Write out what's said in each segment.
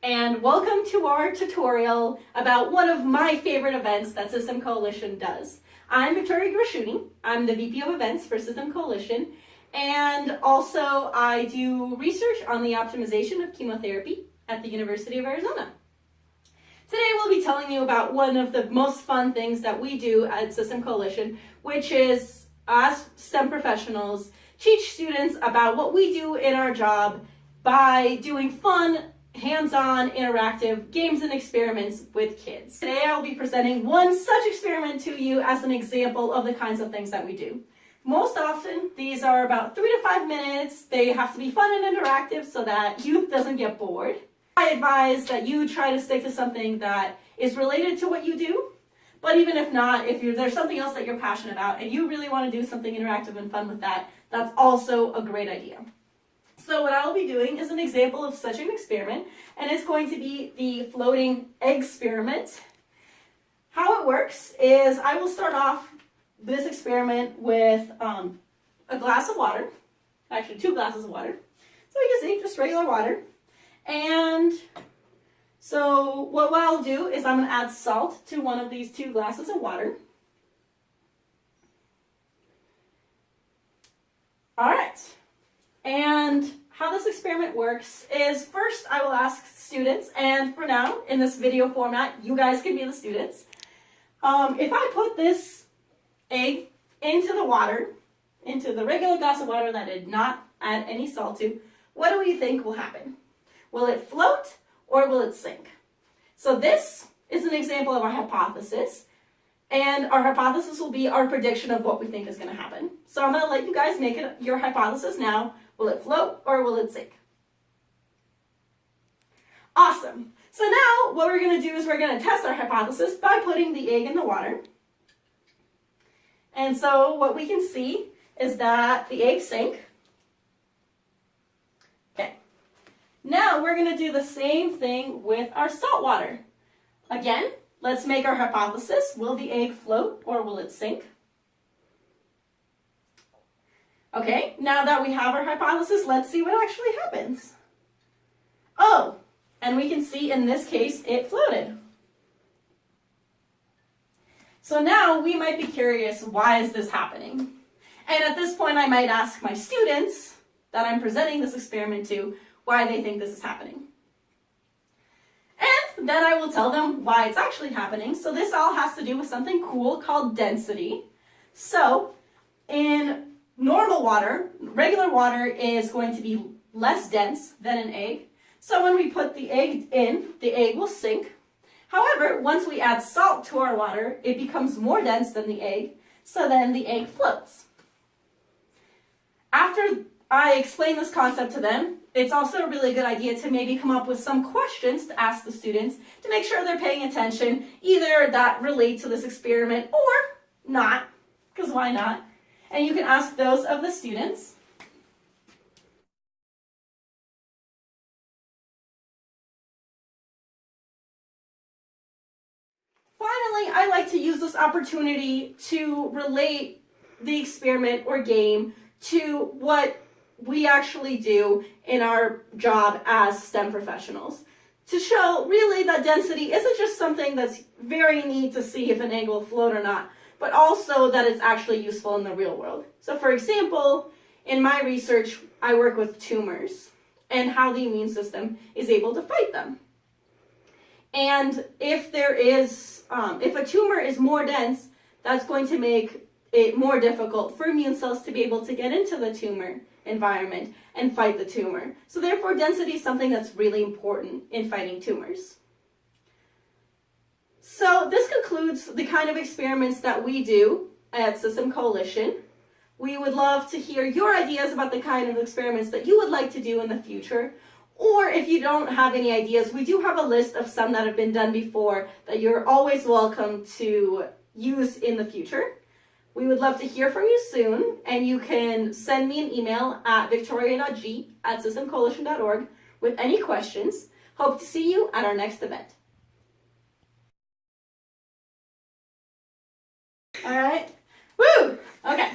and welcome to our tutorial about one of my favorite events that S.Y.STEM Coalition does. I'm Victoria Grashuni. I'm the VP of Events for S.Y.STEM Coalition, and also I do research on the optimization of chemotherapy at the University of Arizona. Today we'll be telling you about one of the most fun things that we do at S.Y.STEM Coalition, which is, as STEM professionals, teach students about what we do in our job by doing fun, hands-on, interactive games and experiments with kids. Today I'll be presenting one such experiment to you as an example of the kinds of things that we do. Most often, these are about 3 to 5 minutes. They have to be fun and interactive so that youth doesn't get bored. I advise that you try to stick to something that is related to what you do, but even if not, if there's something else that you're passionate about and you really want to do something interactive and fun with that, that's also a great idea. So what I'll be doing is an example of such an experiment, and it's going to be the floating egg experiment. How it works is I will start off this experiment with a glass of water, actually 2 glasses of water. So you can see, just regular water. And so what I'll do is I'm going to add salt to one of these 2 glasses of water. All right. And how this experiment works is first I will ask students, and for now, in this video format, you guys can be the students. If I put this egg into the water, into the regular glass of water that I did not add any salt to, what do we think will happen? Will it float or will it sink? So this is an example of our hypothesis, and our hypothesis will be our prediction of what we think is going to happen. So I'm going to let you guys make your hypothesis now. Will it float or will it sink? Awesome. So now what we're going to do is we're going to test our hypothesis by putting the egg in the water. And so what we can see is that the egg sank. Okay. Now we're going to do the same thing with our salt water. Again, let's make our hypothesis. Will the egg float or will it sink? Okay, now that we have our hypothesis, let's see what actually happens. Oh, and we can see in this case it floated. So now we might be curious, why is this happening? And at this point I might ask my students that I'm presenting this experiment to why they think this is happening. And then I will tell them why it's actually happening. So this all has to do with something cool called density. So in normal water, regular water is going to be less dense than an egg. So when we put the egg in, the egg will sink. However, once we add salt to our water, it becomes more dense than the egg, so then the egg floats. After I explain this concept to them, it's also a really good idea to maybe come up with some questions to ask the students to make sure they're paying attention, either that relate to this experiment or not, because why not? And you can ask those of the students. Finally, I like to use this opportunity to relate the experiment or game to what we actually do in our job as STEM professionals, to show really that density isn't just something that's very neat to see if an egg will float or not, but also that it's actually useful in the real world. So for example, in my research, I work with tumors and how the immune system is able to fight them. And if if a tumor is more dense, that's going to make it more difficult for immune cells to be able to get into the tumor environment and fight the tumor. So therefore, density is something that's really important in fighting tumors. So this concludes the kind of experiments that we do at S.Y.STEM Coalition. We would love to hear your ideas about the kind of experiments that you would like to do in the future. Or if you don't have any ideas, we do have a list of some that have been done before that you're always welcome to use in the future. We would love to hear from you soon, and you can send me an email at victoria.g@systemcoalition.org with any questions. Hope to see you at our next event. All right. Woo! Okay.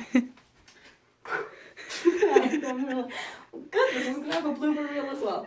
Goodness, I'm going to have a blooper reel as well.